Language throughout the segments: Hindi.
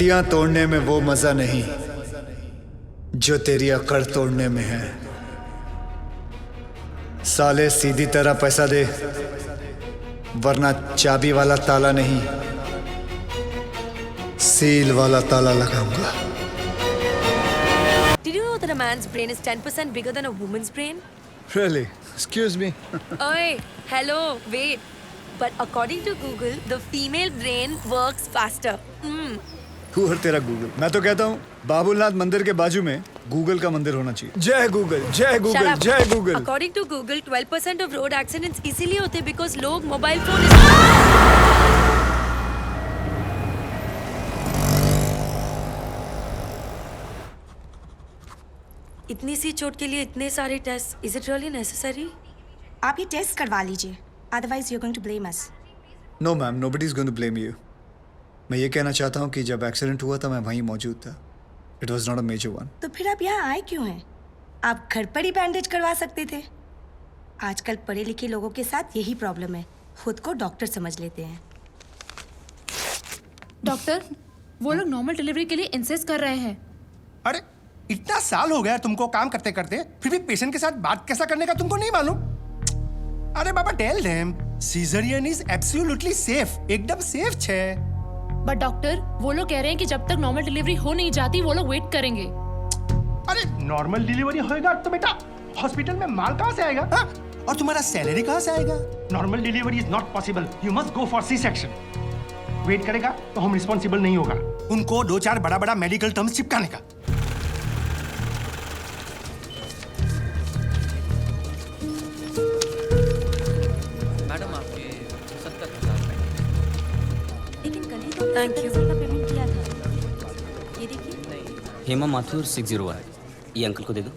हड्डियां तोड़ने में वो मजा नहीं जो तेरी अकड़ तोड़ने में है। साले सीधी तरह पैसा दे, वरना चाबी वाला ताला नहीं, सील वाला ताला लगाऊंगा। Did you know that a man's brain is 10% bigger than a woman's brain? Really? Excuse me. Oi, hello, wait. But according to Google, the female brain works faster. Who है तेरा गूगल? मैं तो कहता हूँ बाबुलनाथ मंदिर के बाजू में गूगल का मंदिर होना चाहिए। जय गूगल, जय Shut गूगल, up. जय Google. According to Google, 12% of road accidents इसीलिए होते हैं because लोग मोबाइल फोन इतनी सी चोट के लिए इतने सारे test. Is it really necessary? आप ये टेस्ट करवा लीजिए, otherwise you are going to blame us. No ma'am, nobody is going to blame you. मैं ये कहना चाहता हूँ कि जब एक्सीडेंट हुआ था मैं वहीं मौजूद था। It was not a major one. तो फिर आप यहाँ आए क्यों हैं? आप घर पर ही बैंडेज करवा सकते थे। आजकल पढ़े लिखे लोगों के साथ यही प्रॉब्लम है, खुद को डॉक्टर समझ लेते हैं। डॉक्टर, वो लोग नॉर्मल डिलीवरी के लिए इंसिस्ट कर रहे हैं। अरे इतना साल हो गया तुमको काम करते करते, फिर भी पेशेंट के साथ बात कैसा करने का तुमको नहीं मालूम? अरे बाबा tell them caesarean is absolutely safe, एकदम सेफ छे। बट डॉक्टर, वो लोग कह रहे हैं कि जब तक नॉर्मल डिलीवरी हो नहीं जाती वो लोग वेट करेंगे। अरे नॉर्मल डिलीवरी होएगा तो बेटा हॉस्पिटल में माल कहाँ से आएगा? हाँ? और तुम्हारा सैलरी कहाँ से आएगा? Normal delivery is not possible, you must go for C section. Wait करेगा तो हम रिस्पॉन्सिबल नहीं होगा। उनको 2-4 बड़ा मेडिकल टर्म्स चिपकाने का। मैडम आपके 70,000 लेकिन कल ही तो थैंक यू का पेमेंट किया था। ये देखिए। हेमा माथुर 601 है। ये अंकल को दे दो।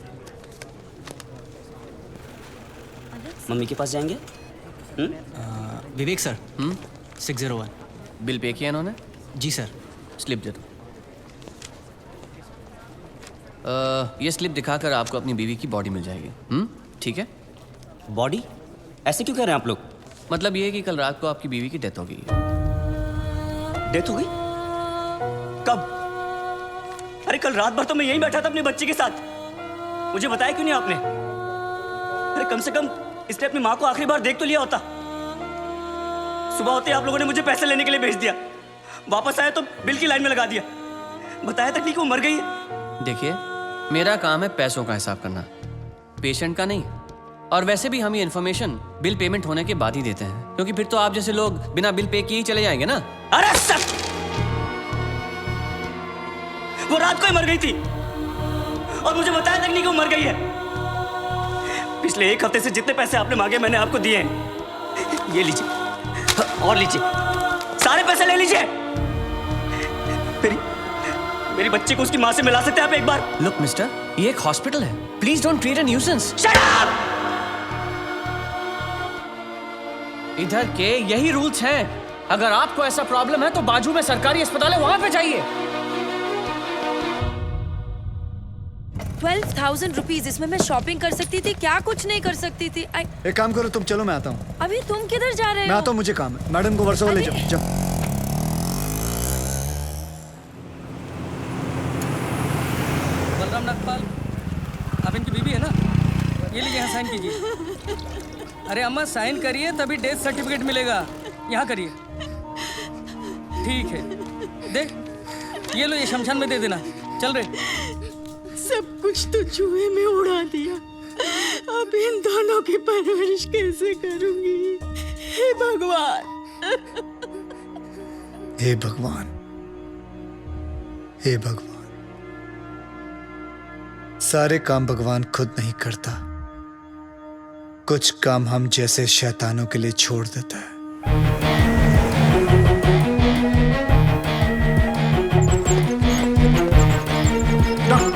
मम्मी के पास जाएंगे? विवेक सर 601। बिल पे किया इन्होंने? जी सर। स्लिप दे दो। ये स्लिप दिखाकर आपको अपनी बीवी की बॉडी मिल जाएगी। ठीक है? बॉडी? ऐसे क्यों कह रहे हैं आप लोग? मतलब ये है कि कल रात को आपकी बीवी की डेथ हो गई। डेथ हो गई? कब? अरे कल रात भर तो मैं यहीं बैठा था अपने बच्चे के साथ। मुझे बताया क्यों नहीं आपने? अरे कम से कम इसने अपनी माँ को आखिरी बार देख तो लिया होता। सुबह होते आप लोगों ने मुझे पैसे लेने के लिए भेज दिया, वापस आया तो बिल की लाइन में लगा दिया। बताया तक नहीं कि वो मर गई है। देखिए, मेरा काम है पैसों का हिसाब करना, पेशेंट का नहीं। और वैसे भी हम ये इन्फॉर्मेशन बिल पेमेंट होने के बाद ही देते हैं, क्योंकि फिर तो आप जैसे लोग बिना बिल पे किए ही चले जाएंगे ना। अरे सर, वो रात को ही मर गई थी और मुझे बताया तक नहीं कि वो मर गई है। पिछले 1 हफ्ते से जितने पैसे आपने मांगे मैंने आपको दिए हैं। ये लीजिए और लीजिए, सारे पैसे ले लीजिए। मेरी बच्ची को उसकी माँ से मिला सकते हैं आप एक बार? लुक मिस्टर, ये एक हॉस्पिटल है, please don't create a nuisance. Shut up! इधर के यही रूल्स हैं। अगर आपको ऐसा प्रॉब्लम है तो बाजू में सरकारी अस्पताल है, वहां पे जाइए। 12,000 रुपीज, इसमें मैं शॉपिंग कर सकती थी, क्या कुछ नहीं कर सकती थी। एक काम करो तुम, चलो मैं आता हूँ। अभी तुम किधर जा रहे हो? मैं आता हूँ, मुझे काम है। मैडम को वर्सोवा ले जाओ। जाओ। बलराम नागपाल, आप इनकी बीवी है ना? ये लीजिए, यहाँ साइन कीजिए। अरे अम्मा साइन करिए तभी डेथ सर्टिफिकेट मिलेगा। यहाँ करिए। ठीक है, देख ये लो, ये शमशान में दे देना। चल रहे। सब कुछ तो चूहे में उड़ा दिया, अब इन दोनों की परवरिश कैसे करूंगी? हे भगवान, हे भगवान, हे भगवान। सारे काम भगवान खुद नहीं करता, कुछ काम हम जैसे शैतानों के लिए छोड़ देता है।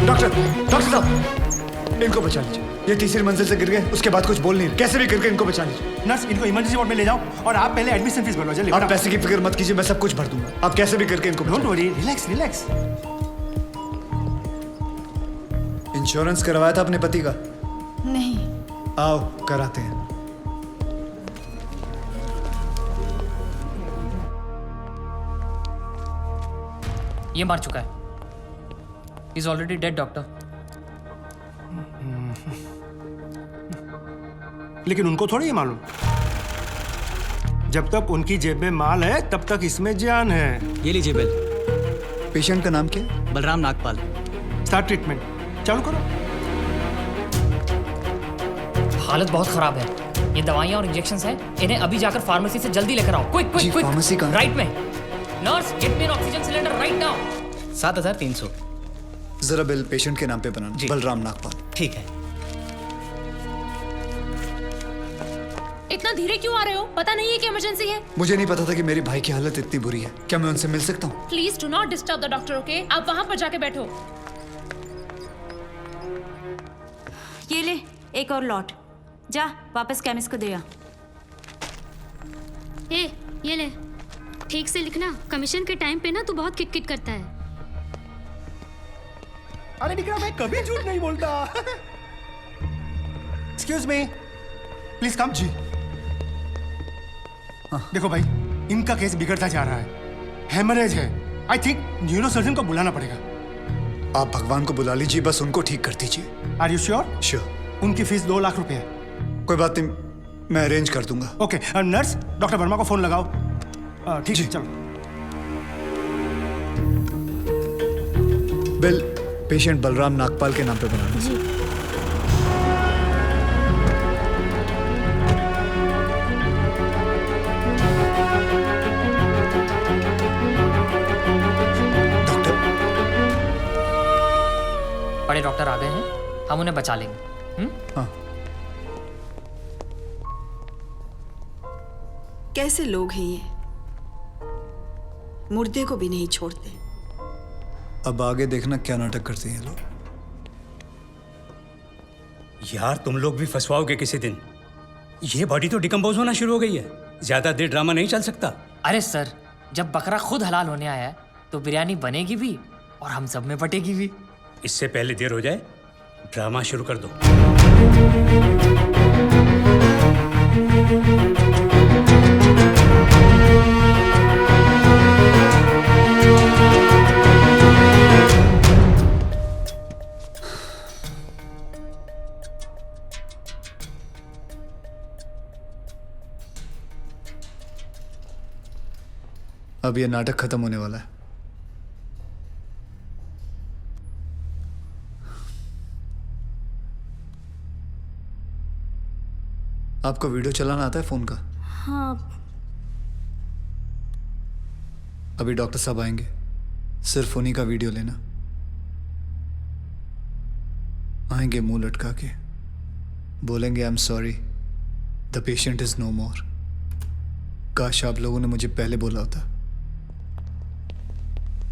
डॉक्टर साहब, इनको बचा लीजिए। ये तीसरी मंजिल से गिर गए, उसके बाद कुछ बोल नहीं रहे। कैसे भी करके इनको बचा लीजिए। नर्स, इनको इमरजेंसी वार्ड में ले जाओ और आप पहले एडमिशन फीस भरो। जल्दी। आप पैसे की फिक्र मत कीजिए, मैं सब कुछ भर दूंगा। आप कैसे भी करके इनको don't worry, relax relax. Insurance करवाया था अपने पति का? नहीं। आओ कराते हैं। ये मार चुका है। Is already dead doctor. लेकिन उनको थोड़ी ये मालूम, जब तक उनकी जेब में माल है तब तक इसमें जान है। ये लीजिए बिल। पेशेंट का नाम क्या है? बलराम नागपाल। स्टार्ट ट्रीटमेंट, चालू करो। हालत बहुत खराब है। ये दवाइयाँ और इंजेक्शंस हैं। इन्हें अभी जाकर फार्मेसी से जल्दी लेकर आओ। क्विक जी, क्विक क्विक। फार्मेसी कहाँ है? राइट में। Nurse, get me N oxygen cylinder right now. 7,300। जरा बिल पेशेंट के नाम पे बनाना। जी। बलराम नागपाल। ठीक है। इतना धीरे क्यों आ रहे हो? पता नहीं है कि इमरजेंसी है। मुझे नहीं पता था कि मेरे भाई की हालत इतनी बुरी है। क्या मैं उनसे मिल सकता हूँ? Please do not disturb the doctor, okay? आप वहाँ पर जाके बैठो। ये ले एक और लॉट, जा वापस केमिस्ट को दे आ। ए, ये ले, ठीक से लिखना। कमीशन के टाइम पे ना तू बहुत किट करता है। अरे निकला, मैं कभी झूठ नहीं बोलता। Excuse me, please come. जी देखो भाई, इनका केस बिगड़ता जा रहा है। हेमरेज है। आई थिंक न्यूरो सर्जन को बुलाना पड़ेगा। आप भगवान को बुला लीजिए, बस उनको ठीक कर दीजिए। Are you sure? श्योर। उनकी फीस 2 लाख रुपए है। कोई बात नहीं, मैं अरेंज कर दूंगा। ओके, नर्स डॉक्टर वर्मा को फोन लगाओ। ठीक है, चलो। बिल पेशेंट बलराम नागपाल के नाम पे बनाना। जी डॉक्टर, बड़े डॉक्टर आ गए हैं, हम उन्हें बचा लेंगे। हाँ। कैसे लोग हैं ये, मुर्दे को भी नहीं छोड़ते। अब आगे देखना क्या नाटक करते हैं लोग। यार तुम लोग भी फंसवाओगे किसी दिन। ये बॉडी तो डिकम्पोज होना शुरू हो गई है। ज्यादा देर ड्रामा नहीं चल सकता। अरे सर, जब बकरा खुद हलाल होने आया है तो बिरयानी बनेगी भी और हम सब में बटेगी भी। इससे पहले देर हो जाए, ड्रामा शुरू कर दो। अब ये नाटक खत्म होने वाला है। आपको वीडियो चलाना आता है फोन का? हाँ। अभी डॉक्टर साहब आएंगे, सिर्फ उन्हीं का वीडियो लेना। आएंगे मुंह लटका के, बोलेंगे I am sorry, the patient is no more. काश आप लोगों ने मुझे पहले बोला होता।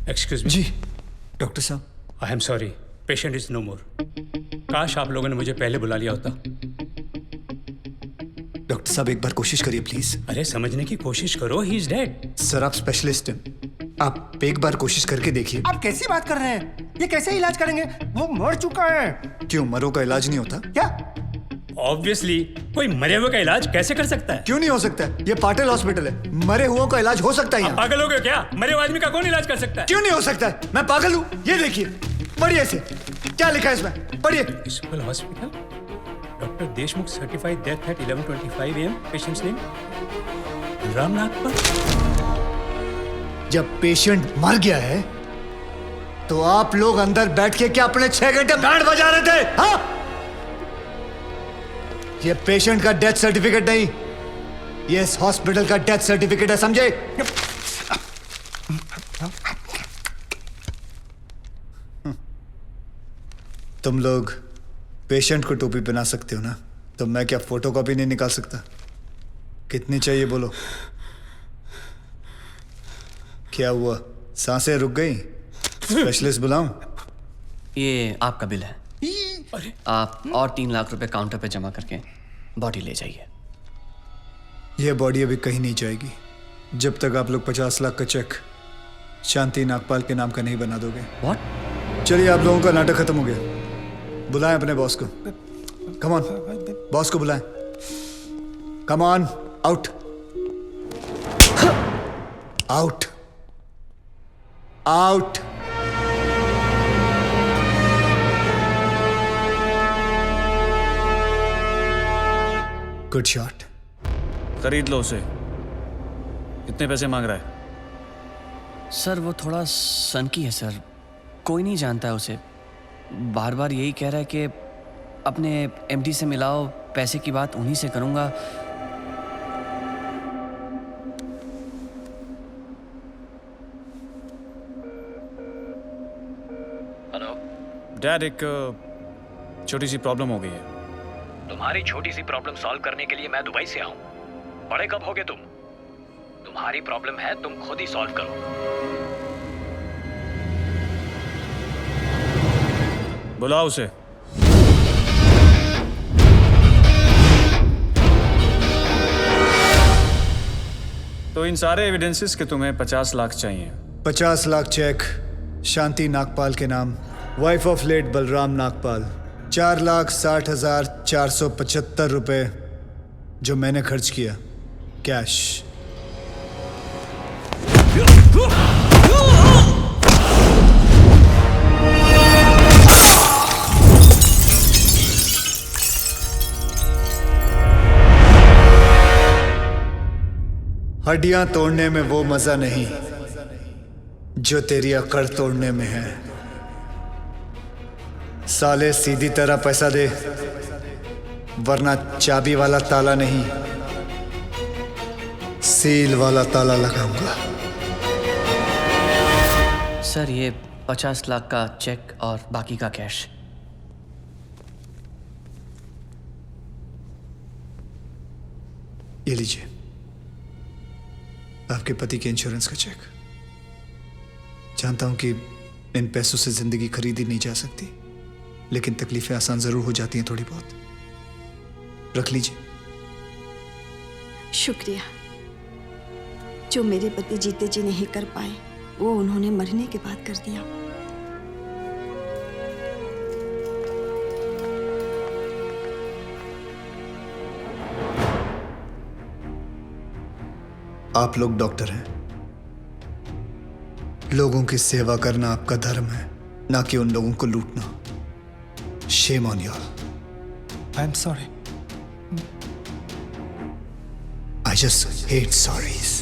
Excuse me. जी डॉक्टर साहब। I am sorry, patient is no more. काश आप लोगों ने मुझे पहले बुला लिया होता। डॉक्टर साहब एक बार कोशिश करिए प्लीज। अरे समझने की कोशिश करो, ही इज डेड। सर आप स्पेशलिस्ट हैं, आप एक बार कोशिश करके देखिए। आप कैसी बात कर रहे हैं? ये कैसे इलाज करेंगे? वो मर चुका है। क्यों, मरो का इलाज नहीं होता क्या? ऑब्वियसली, कोई मरे हुए का इलाज कैसे कर सकता है? क्यों नहीं हो सकता है? ये पाटिल हॉस्पिटल है, मरे हुए का इलाज हो सकता है यहाँ। पागल हो गए क्या? मरे हुए आदमी का कौन इलाज कर सकता है? क्यों नहीं हो सकता है? मैं पागल हूँ? ये देखिए, पढ़िए इसे, क्या लिखा है इसमें, पढ़िए। Municipal hospital, doctor Deshmukh certified death eight 11:25 AM। Patients name Balram Nagpal. जब पेशेंट मर गया है तो आप लोग अंदर बैठ के क्या अपने 6 घंटे बैंड बजा रहे थे? हाँ? ये पेशेंट का डेथ सर्टिफिकेट नहीं, ये इस हॉस्पिटल का डेथ सर्टिफिकेट है, समझे? तुम लोग पेशेंट को टोपी पहना सकते हो ना, तो मैं क्या फोटोकॉपी नहीं निकाल सकता? कितनी चाहिए बोलो? क्या हुआ, सांसें रुक गई? स्पेशलिस्ट बुलाऊं? ये आपका बिल है। आप और 3 लाख रुपए काउंटर पे जमा करके बॉडी ले जाइए। यह बॉडी अभी कहीं नहीं जाएगी जब तक आप लोग 50 लाख का चेक शांति नागपाल के नाम का नहीं बना दोगे। What? चलिए, आप लोगों का नाटक खत्म हो गया। बुलाएं अपने बॉस को। कम ऑन, बॉस को बुलाएं। Come on, out out out. Good shot. खरीद लो उसे। कितने पैसे मांग रहा है? सर वो थोड़ा सनकी है सर, कोई नहीं जानता है उसे। बार बार यही कह रहा है कि अपने एमडी से मिलाओ, पैसे की बात उन्हीं से करूँगा। हेलो डैड, एक छोटी सी प्रॉब्लम हो गई है। तुम्हारी छोटी सी प्रॉब्लम सॉल्व करने के लिए मैं दुबई से आऊं? बड़े कब होगे तुम? तुम्हारी प्रॉब्लम है, तुम खुद ही सॉल्व करो। बुलाओ उसे। तो इन सारे एविडेंसेस के तुम्हें 50 लाख चाहिए। 50 लाख चेक शांति नागपाल के नाम, wife of late Balram Nagpal. 4,60,475 रुपए जो मैंने खर्च किया, कैश। हड्डियां तोड़ने में वो मजा नहीं जो तेरी अकड़ तोड़ने में है। साले सीधी तरह पैसा दे, वरना चाबी वाला ताला नहीं, सील वाला ताला लगाऊंगा। सर ये 50 लाख का चेक और बाकी का कैश। ये लीजिए, आपके पति के इंश्योरेंस का चेक। जानता हूं कि इन पैसों से जिंदगी खरीदी नहीं जा सकती, लेकिन तकलीफें आसान जरूर हो जाती हैं थोड़ी बहुत। रख लीजिए। शुक्रिया। जो मेरे पति जीते जी नहीं कर पाए, वो उन्होंने मरने के बाद कर दिया। आप लोग डॉक्टर हैं, लोगों की सेवा करना आपका धर्म है, ना कि उन लोगों को लूटना। Shame on y'all. I'm sorry. I just hate sorries.